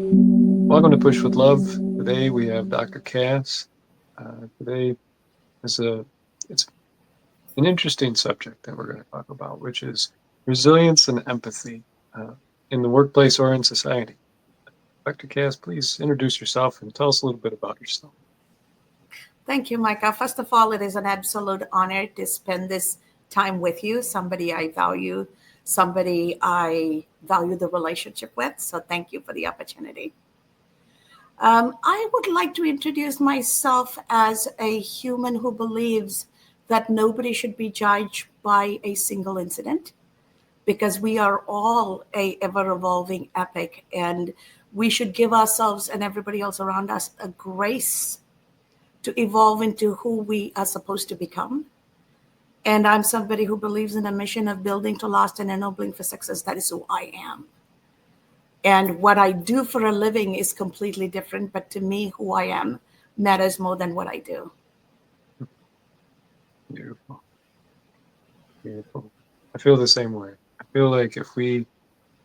Welcome to Push with Love. Today we have Dr. Cass. Today is it's an interesting subject that we're going to talk about, which is resilience and empathy uh, in the workplace or in society. Dr. Cass, please introduce yourself and tell us a little bit about yourself. Thank you, Micah. First of all, it is an absolute honor to spend this time with you, somebody I value, somebody I value the relationship with. So thank you for the opportunity. I would like to introduce myself as a human who believes that nobody should be judged by a single incident because we are all a ever evolving epic, and we should give ourselves and everybody else around us a grace to evolve into who we are supposed to become. And I'm somebody who believes in a mission of building to last and ennobling for success. That is who I am. And what I do for a living is completely different. But to me, who I am matters more than what I do. Beautiful. Beautiful. I feel the same way. I feel like if we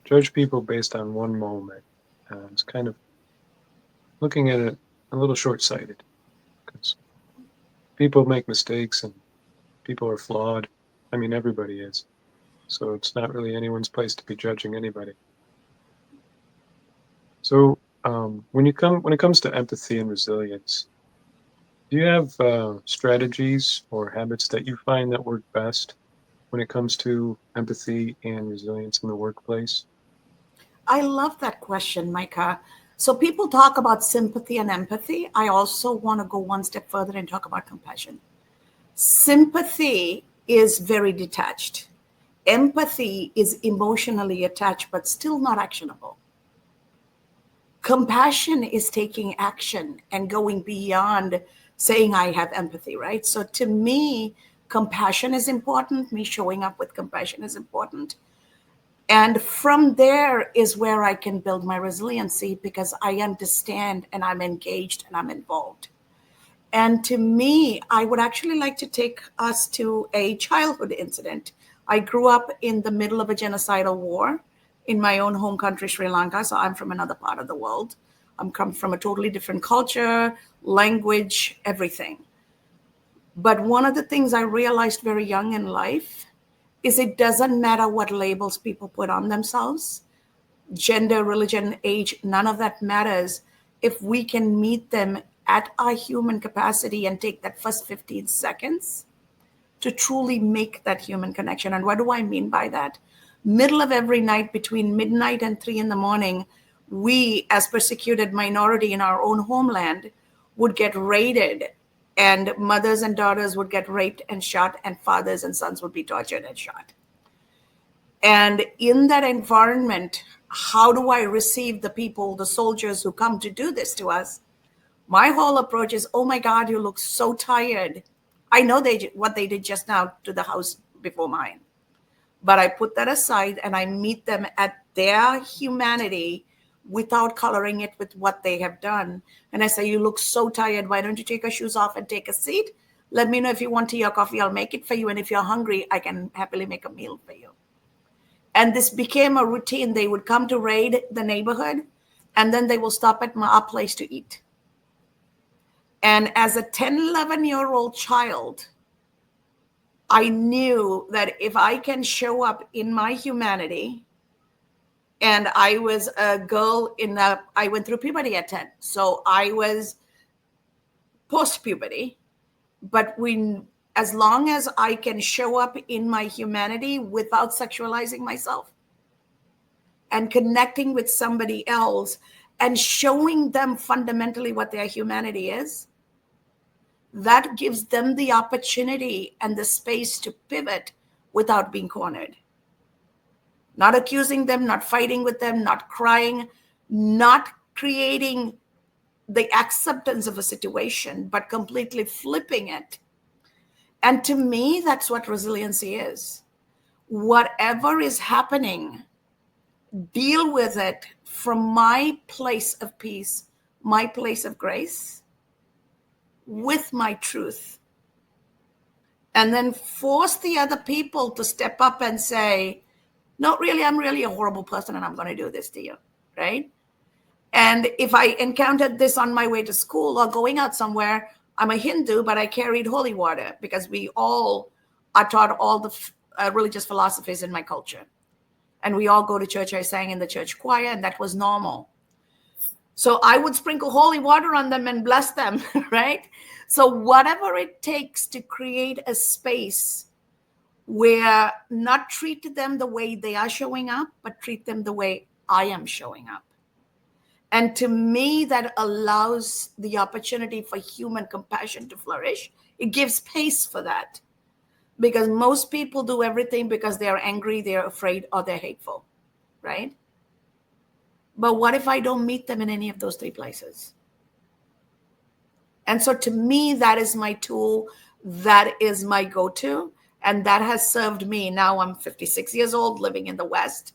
judge people based on one moment, it's kind of looking at it a little short-sighted because people make mistakes and people are flawed. I mean, everybody is. So it's not really anyone's place to be judging anybody. So when it comes to empathy and resilience, do you have strategies or habits that you find that work best when it comes to empathy and resilience in the workplace? I love that question, Micah. So people talk about sympathy and empathy. I also want to go one step further and talk about compassion. Sympathy is very detached. Empathy is emotionally attached, but still not actionable. Compassion is taking action and going beyond saying I have empathy, right? So to me, compassion is important. Me showing up with compassion is important. And from there is where I can build my resiliency because I understand and I'm engaged and I'm involved. And to me, I would actually like to take us to a childhood incident. I grew up in the middle of a genocidal war in my own home country, Sri Lanka. So I'm from another part of the world. I'm come from a totally different culture, language, everything. But one of the things I realized very young in life is it doesn't matter what labels people put on themselves, gender, religion, age, none of that matters if we can meet them at our human capacity and take that first 15 seconds to truly make that human connection. And what do I mean by that? Middle of every night between midnight and 3 in the morning, we, as persecuted minority in our own homeland, would get raided, and mothers and daughters would get raped and shot, and fathers and sons would be tortured and shot. And in that environment, how do I receive the people, the soldiers who come to do this to us? My whole approach is, oh my God, you look so tired. I know what they did just now to the house before mine. But I put that aside and I meet them at their humanity without coloring it with what they have done. And I say, you look so tired. Why don't you take your shoes off and take a seat? Let me know if you want tea or coffee. I'll make it for you. And if you're hungry, I can happily make a meal for you. And this became a routine. They would come to raid the neighborhood, and then they will stop at our place to eat. And as a 10, 11-year-old child, I knew that if I can show up in my humanity, and I was a girl I went through puberty at 10. So I was post puberty, but as long as I can show up in my humanity without sexualizing myself and connecting with somebody else and showing them fundamentally what their humanity is, that gives them the opportunity and the space to pivot without being cornered. Not accusing them, not fighting with them, not crying, not creating the acceptance of a situation, but completely flipping it. And to me, that's what resiliency is. Whatever is happening, deal with it from my place of peace, my place of grace, with my truth. And then force the other people to step up and say, no, really, I'm really a horrible person and I'm going to do this to you, right? And if I encountered this on my way to school or going out somewhere, I'm a Hindu, but I carried holy water because we all are taught all the religious philosophies in my culture. And we all go to church. I sang in the church choir, and that was normal. So I would sprinkle holy water on them and bless them, right? So whatever it takes to create a space where not treat them the way they are showing up, but treat them the way I am showing up. And to me, that allows the opportunity for human compassion to flourish. It gives space for that, because most people do everything because they're angry, they're afraid, or they're hateful, right? But what if I don't meet them in any of those three places? And so to me, that is my tool. That is my go-to. And that has served me. Now I'm 56 years old, living in the West.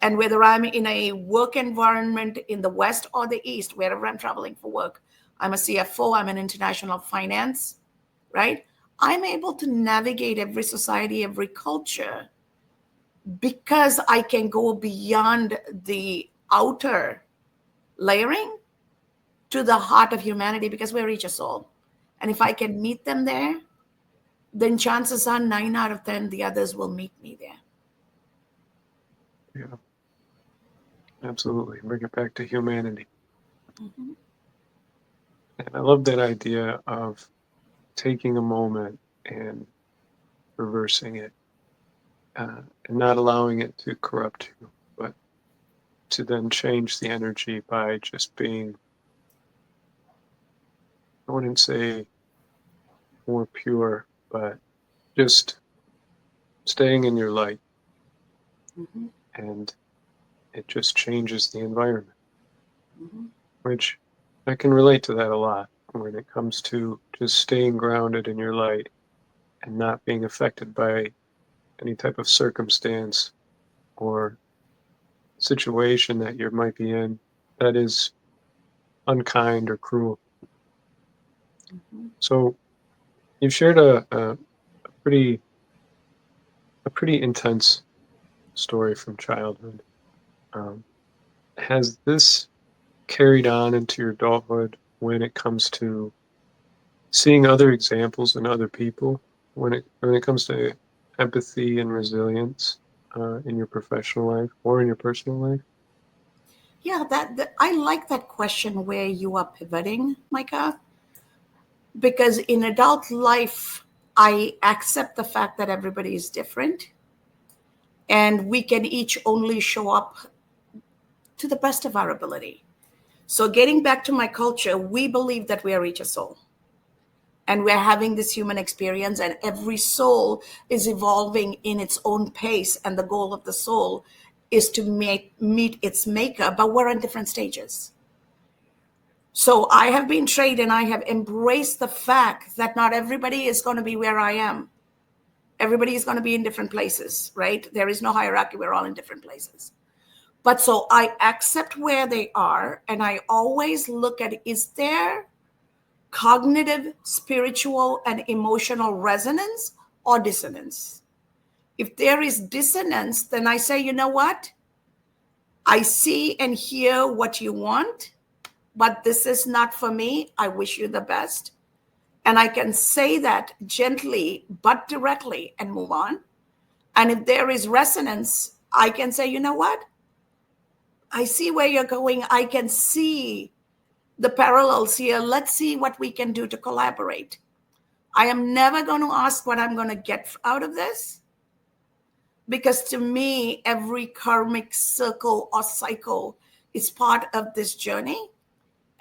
And whether I'm in a work environment in the West or the East, wherever I'm traveling for work, I'm a CFO, I'm in international finance, right? I'm able to navigate every society, every culture, because I can go beyond the outer layering to the heart of humanity, because we're each a soul. And if I can meet them there, then chances are 9 out of 10, the others will meet me there. Yeah, absolutely. Bring it back to humanity. Mm-hmm. And I love that idea of taking a moment and reversing it, and not allowing it to corrupt you, but to then change the energy by just being, I wouldn't say more pure, but just staying in your light, Mm-hmm. and it just changes the environment, Mm-hmm. which I can relate to that a lot when it comes to just staying grounded in your light and not being affected by any type of circumstance or situation that you might be in that is unkind or cruel. Mm-hmm. So you've shared pretty a pretty intense story from childhood. Um, has this carried on into your adulthood when it comes to seeing other examples in other people, when it comes to empathy and resilience, in your professional life or in your personal life? Yeah, that I like that question where you are pivoting, Micah, because in adult life, I accept the fact that everybody is different and we can each only show up to the best of our ability. So, getting back to my culture, we believe that we are each a soul and we're having this human experience, and every soul is evolving in its own pace. And the goal of the soul is to meet its maker, but we're on different stages. So I have been trained and I have embraced the fact that not everybody is going to be where I am. Everybody is going to be in different places, right? There is no hierarchy. We're all in different places. But so I accept where they are, and I always look at, is there cognitive, spiritual, and emotional resonance or dissonance? If there is dissonance, then I say, you know what? I see and hear what you want, but this is not for me. I wish you the best. And I can say that gently but directly and move on. And if there is resonance, I can say, you know what? I see where you're going. I can see the parallels here. Let's see what we can do to collaborate. I am never going to ask what I'm going to get out of this, because to me, every karmic circle or cycle is part of this journey.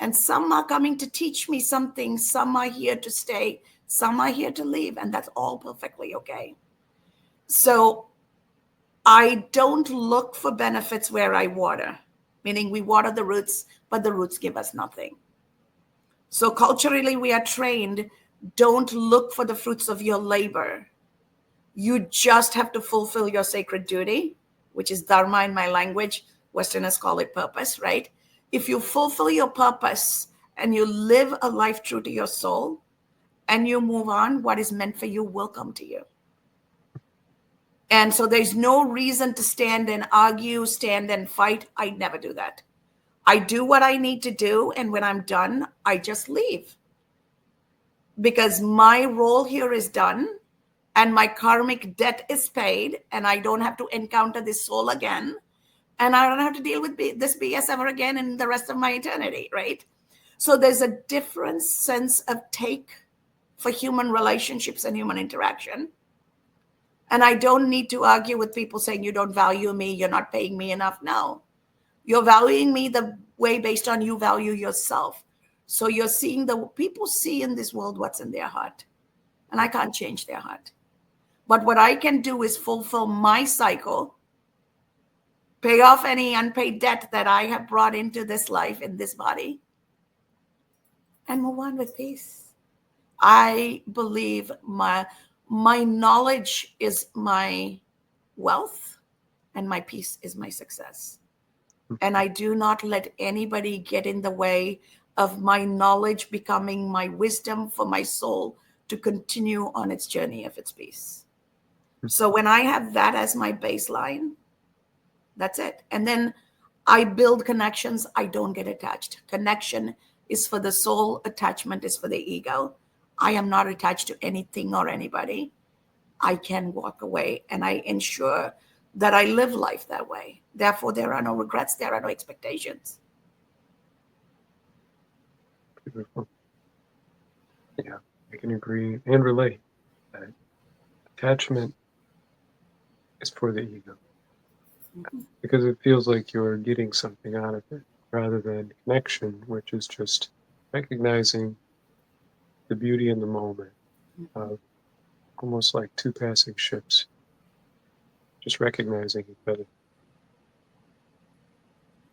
And some are coming to teach me something, some are here to stay, some are here to leave, and that's all perfectly okay. So I don't look for benefits where I water, meaning we water the roots, but the roots give us nothing. So culturally, we are trained, don't look for the fruits of your labor. You just have to fulfill your sacred duty, which is dharma in my language. Westerners call it purpose, right? If you fulfill your purpose and you live a life true to your soul and you move on, what is meant for you will come to you. And so there's no reason to stand and argue, stand and fight. I never do that. I do what I need to do, and when I'm done, I just leave, because my role here is done and my karmic debt is paid, and I don't have to encounter this soul again, and I don't have to deal with this BS ever again in the rest of my eternity, right? So there's a different sense of take for human relationships and human interaction. And I don't need to argue with people saying, you don't value me, you're not paying me enough. No, you're valuing me the way based on you value yourself. So you're seeing the people see in this world what's in their heart. And I can't change their heart. But what I can do is fulfill my cycle, pay off any unpaid debt that I have brought into this life, in this body, and move on with peace. I believe my knowledge is my wealth, and my peace is my success. And I do not let anybody get in the way of my knowledge becoming my wisdom for my soul to continue on its journey of its peace. So when I have that as my baseline, that's it. And then I build connections. I don't get attached. Connection is for the soul. Attachment is for the ego. I am not attached to anything or anybody. I can walk away, and I ensure that I live life that way. Therefore, there are no regrets. There are no expectations. Beautiful. Yeah, I can agree and relate that attachment is for the ego because it feels like you're getting something out of it rather than connection, which is just recognizing the beauty in the moment of almost like two passing ships, just recognizing each other.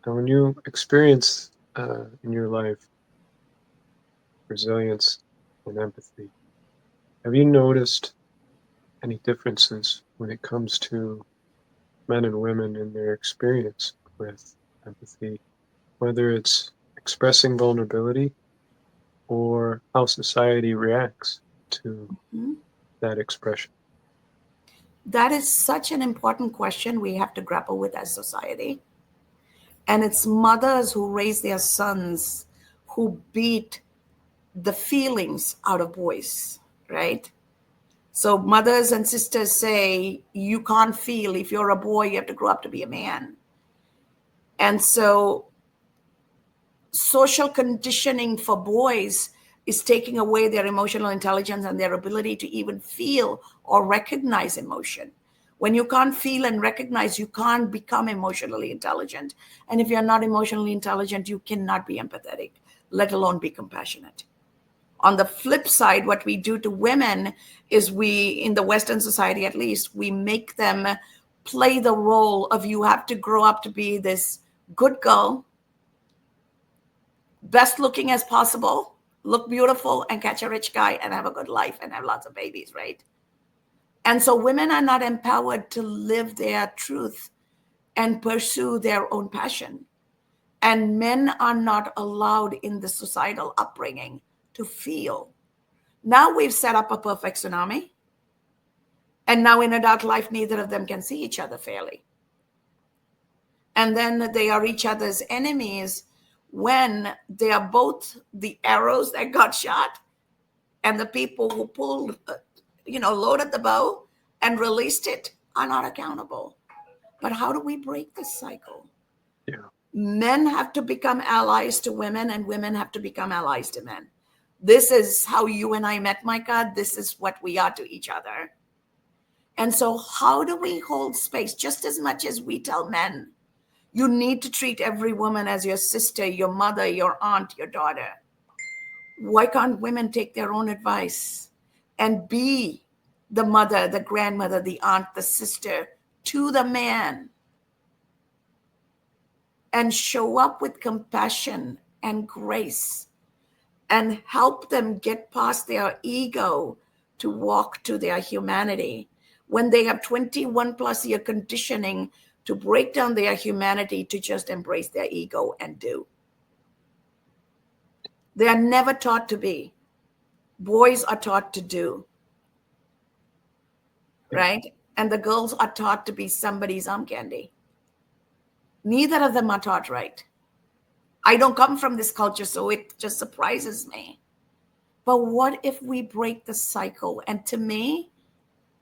Now, when you experience in your life resilience and empathy, have you noticed any differences when it comes to men and women in their experience with empathy, whether it's expressing vulnerability or how society reacts to Mhm. that expression? That is such an important question we have to grapple with as society. And it's mothers who raise their sons who beat the feelings out of boys, right? So mothers and sisters say, you can't feel. If you're a boy, you have to grow up to be a man. And so social conditioning for boys is taking away their emotional intelligence and their ability to even feel or recognize emotion. When you can't feel and recognize, you can't become emotionally intelligent. And if you're not emotionally intelligent, you cannot be empathetic, let alone be compassionate. On the flip side, what we do to women is we, in the Western society at least, we make them play the role of, you have to grow up to be this good girl, best looking as possible, look beautiful, and catch a rich guy and have a good life and have lots of babies, right? And so women are not empowered to live their truth and pursue their own passion. And men are not allowed in the societal upbringing to feel. Now we've set up a perfect tsunami. And now in adult life, neither of them can see each other fairly. And then they are each other's enemies when they are both the arrows that got shot and the people who pulled, loaded the bow and released it are not accountable. But how do we break this cycle? Yeah. Men have to become allies to women, and women have to become allies to men. This is how you and I met, Micah. This is what we are to each other. And so how do we hold space just as much as we tell men, you need to treat every woman as your sister, your mother, your aunt, your daughter? Why can't women take their own advice and be the mother, the grandmother, the aunt, the sister to the man, and show up with compassion and grace and help them get past their ego to walk to their humanity when they have 21 plus year conditioning to break down their humanity to just embrace their ego and do? They are never taught to be. Boys are taught to do, Yeah. right? And the girls are taught to be somebody's arm candy. Neither of them are taught right. I don't come from this culture, so it just surprises me. But what if we break the cycle? And to me,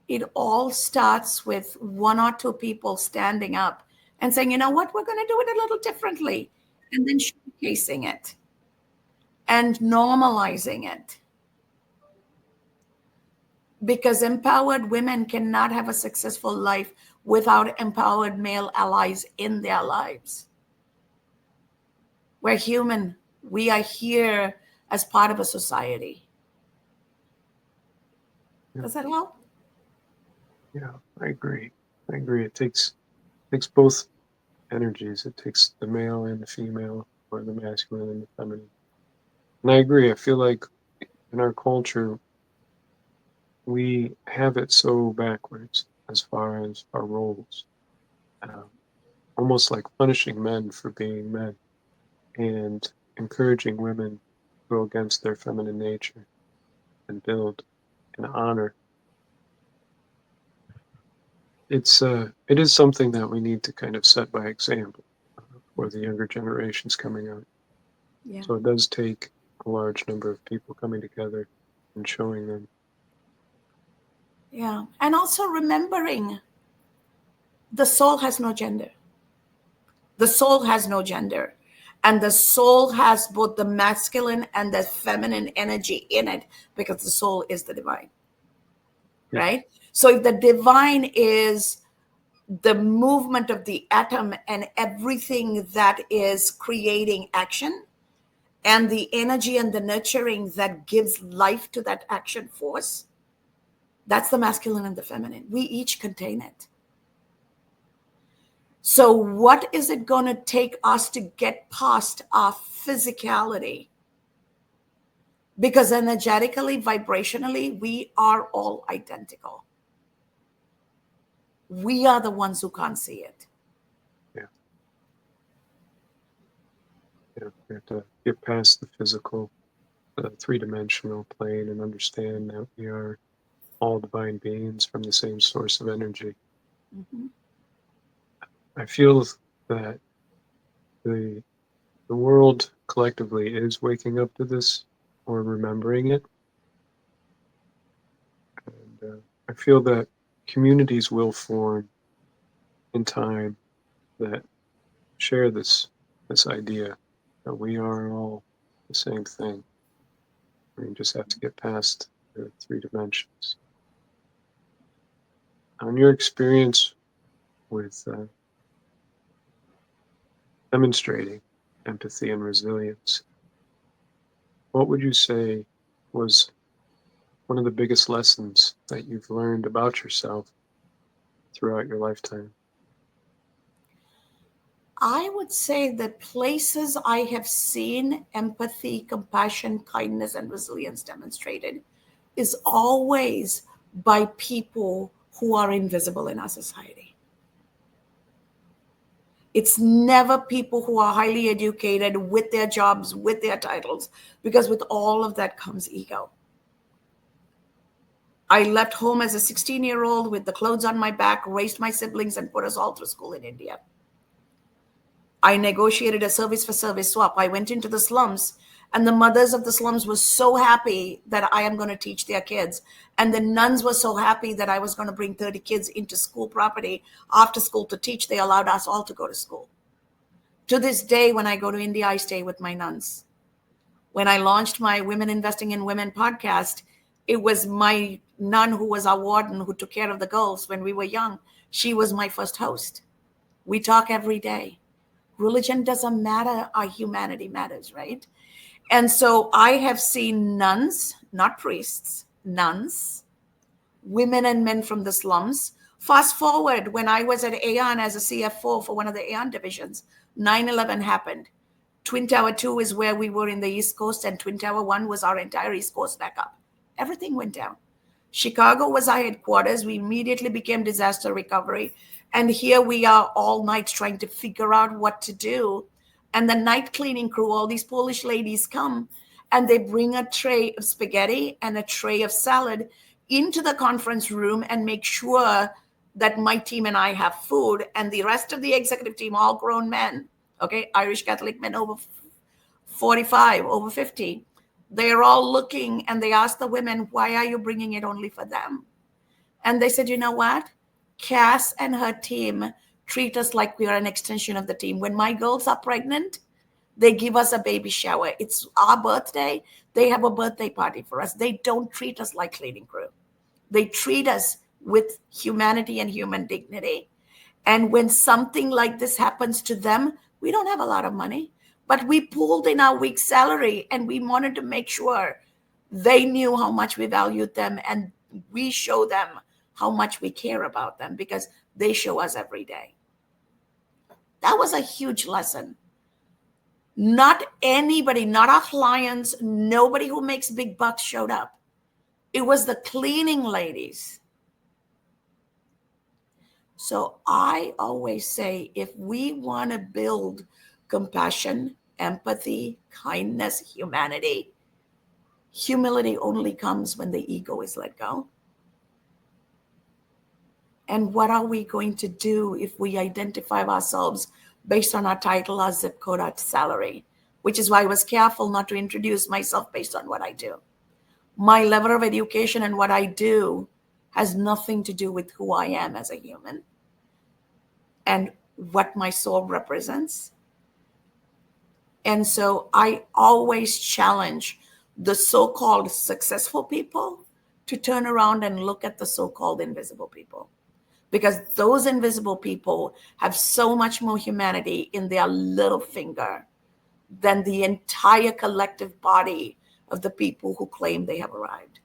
it all starts with one or two people standing up and saying, you know what, we're going to do it a little differently. And then showcasing it and normalizing it. Because empowered women cannot have a successful life without empowered male allies in their lives. We're human. We are here as part of a society. Yeah, Does that help? yeah, I agree. I agree. It takes both energies. It takes the male and the female, or the masculine and the feminine. And I agree. I feel like in our culture, we have it so backwards as far as our roles, um, almost like punishing men for being men and encouraging women to go against their feminine nature and build and honor. It is something that we need to kind of set by example for the younger generations coming out. Yeah. So it does take a large number of people coming together and showing them. Yeah. And also remembering the soul has no gender. The soul has no gender. And the soul has both the masculine and the feminine energy in it because the soul is the divine, Yeah, right? So if the divine is the movement of the atom and everything that is creating action, and the energy and the nurturing that gives life to that action force, that's the masculine and the feminine. We each contain it. So, what is it going to take us to get past our physicality? Because energetically, vibrationally, we are all identical. We are the ones who can't see it. yeah, yeah. We have to get past the physical, the three-dimensional plane, and understand that we are all divine beings from the same source of energy. Mhm. I feel that the the world collectively is waking up to this or remembering it, and I feel that communities will form in time that share this idea that we are all the same thing. We just have to get past the three dimensions. On your experience with demonstrating empathy and resilience, what would you say was one of the biggest lessons that you've learned about yourself throughout your lifetime? I would say the places I have seen empathy, compassion, kindness, and resilience demonstrated is always by people who are invisible in our society. It's never people who are highly educated with their jobs, with their titles, because with all of that comes ego. I left home as a 16-year-old with the clothes on my back, raised my siblings, and put us all through school in India. I negotiated a service for service swap. I went into the slums, and the mothers of the slums were so happy that I am going to teach their kids. And the nuns were so happy that I was going to bring 30 kids into school property after school to teach. They allowed us all to go to school. To this day, when I go to India, I stay with my nuns. When I launched my Women Investing in Women podcast, it was my nun who was our warden who took care of the girls when we were young. She was my first host. We talk every day. Religion doesn't matter, our humanity matters, right? And so I have seen nuns, not priests, nuns, women and men from the slums. Fast forward, when I was at Aon as a CFO for one of the Aon divisions, 9/11 happened. Twin Tower 2 is where we were in the East Coast, and Twin Tower 1 was our entire East Coast backup. Everything went down. Chicago was our headquarters. We immediately became disaster recovery. And here we are all night trying to figure out what to do. And the night cleaning crew, all these Polish ladies come and they bring a tray of spaghetti and a tray of salad into the conference room and make sure that my team and I have food. And the rest of the executive team, all grown men, okay, Irish Catholic men over 45, over 50. They're all looking and they ask the women, why are you bringing it only for them? And they said, you know what? Cass and her team treat us like we are an extension of the team. When my girls are pregnant, they give us a baby shower. It's our birthday. They have a birthday party for us. They don't treat us like cleaning crew. They treat us with humanity and human dignity. And when something like this happens to them, we don't have a lot of money, but we pooled in our week's salary and we wanted to make sure they knew how much we valued them and we show them how much we care about them because they show us every day. That was a huge lesson. Not anybody, not our clients, nobody who makes big bucks showed up. It was the cleaning ladies. So I always say, if we want to build compassion, empathy, kindness, humanity, humility only comes when the ego is let go. And what are we going to do if we identify ourselves based on our title, our zip code, our salary? Which is why I was careful not to introduce myself based on what I do. My level of education and what I do has nothing to do with who I am as a human and what my soul represents. And so I always challenge the so-called successful people to turn around and look at the so-called invisible people, because those invisible people have so much more humanity in their little finger than the entire collective body of the people who claim they have arrived.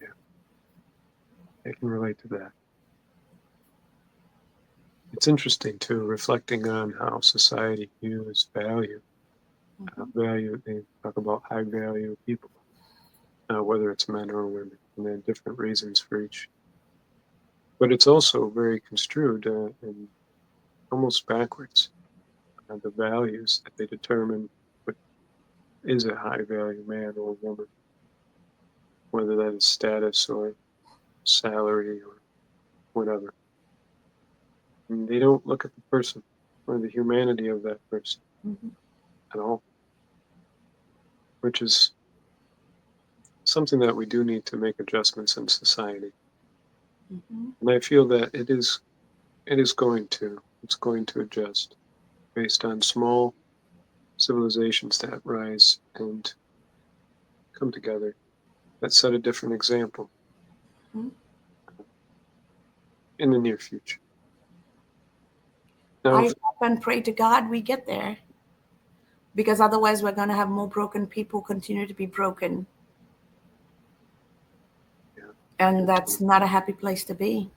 Yeah, I can relate to that. It's interesting too, reflecting on how society views value. Value, they talk about high value people, whether it's men or women, and then different reasons for each. But it's also very construed and almost backwards. The values that they determine what is a high value man or woman, whether that is status or salary or whatever. And they don't look at the person or the humanity of that person at all, which is something that we do need to make adjustments in society. And I feel that it's going to adjust based on small civilizations that rise and come together that set a different example in the near future. Now, I hope and pray to God we get there, because otherwise we're going to have more broken people continue to be broken. yeah, And that's not a happy place to be.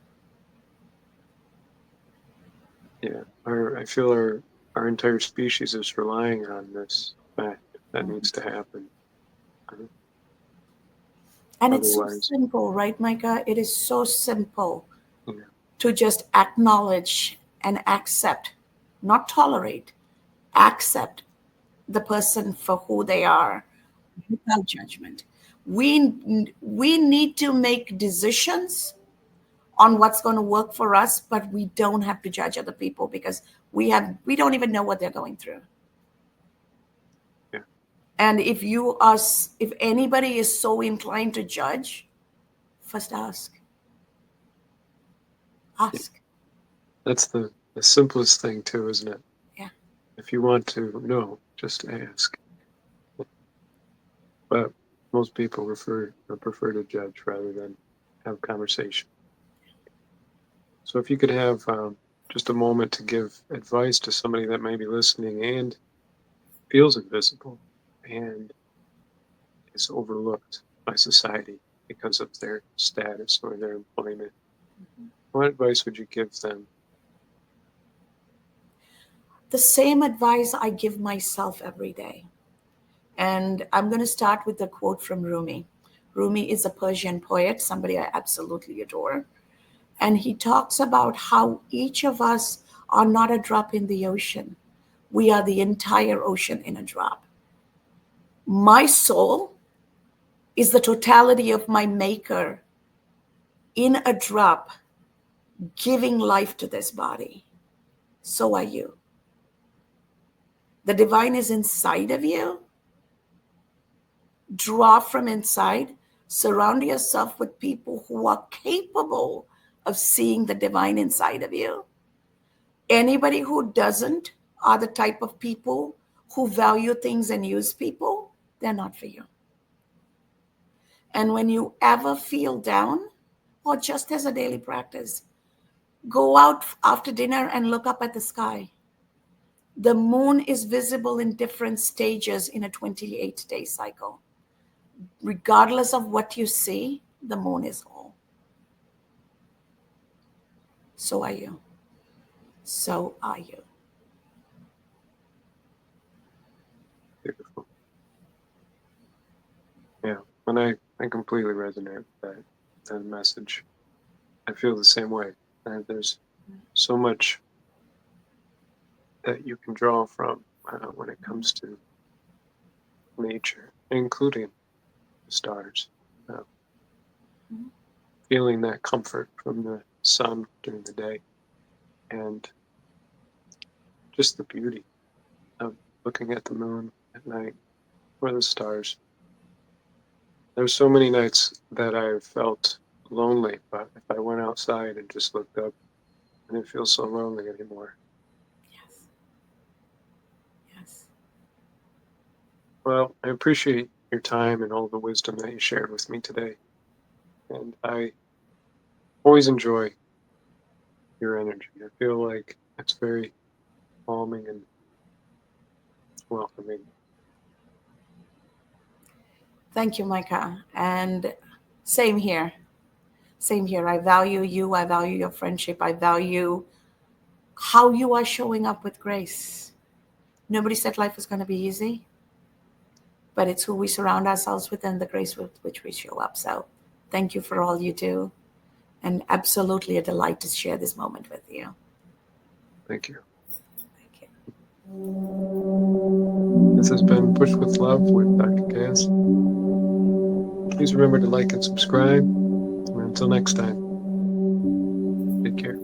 yeah, I feel our entire species is relying on this fact that needs to happen. Uh, And it's so Otherwise, simple, right, Micah? It is so simple yeah, to just acknowledge and accept, not tolerate, accept the person for who they are without judgment. We need to make decisions on what's going to work for us, but we don't have to judge other people because we don't even know what they're going through. yeah, And if anybody is so inclined to judge, first ask. yeah. Ask. That's the simplest thing too, isn't it? Yeah. If you want to know, just ask. But most people prefer to judge rather than have conversation. So if you could have just a moment to give advice to somebody that may be listening and feels invisible and is overlooked by society because of their status or their employment, what advice would you give them? The same advice I give myself every day. And I'm going to start with a quote from Rumi. Rumi is a Persian poet, somebody I absolutely adore. And he talks about how each of us are not a drop in the ocean. We are the entire ocean in a drop. My soul is the totality of my maker in a drop, giving life to this body. So are you. The divine is inside of you. Draw from inside. Surround yourself with people who are capable of seeing the divine inside of you. Anybody who doesn't are the type of people who value things and use people. They're not for you. And when you ever feel down, or just as a daily practice, go out after dinner and look up at the sky. The moon is visible in different stages in a 28-day cycle. Regardless of what you see, the moon is all. So are you. So are you. Beautiful. Yeah, when I completely resonate with that message. I feel the same way. There's so much that you can draw from when it comes to nature, including the stars. Uh, Mhm. Feeling that comfort from the sun during the day, and just the beauty of looking at the moon at night or the stars. There's so many nights that I've felt lonely, but if I went outside and just looked up, I didn't feel so lonely anymore. Yes. Yes. Well, I appreciate your time and all the wisdom that you shared with me today. And I always enjoy your energy. I feel like it's very calming and welcoming. Thank you, Micah. And same here. Same here. I value you. I value your friendship. I value how you are showing up with grace. Nobody said life was going to be easy, but it's who we surround ourselves with and the grace with which we show up. So thank you for all you do. And absolutely a delight to share this moment with you. Thank you. Thank This has been Push with Love with Dr. Kaz. Please remember to like and subscribe. And until next time, take care.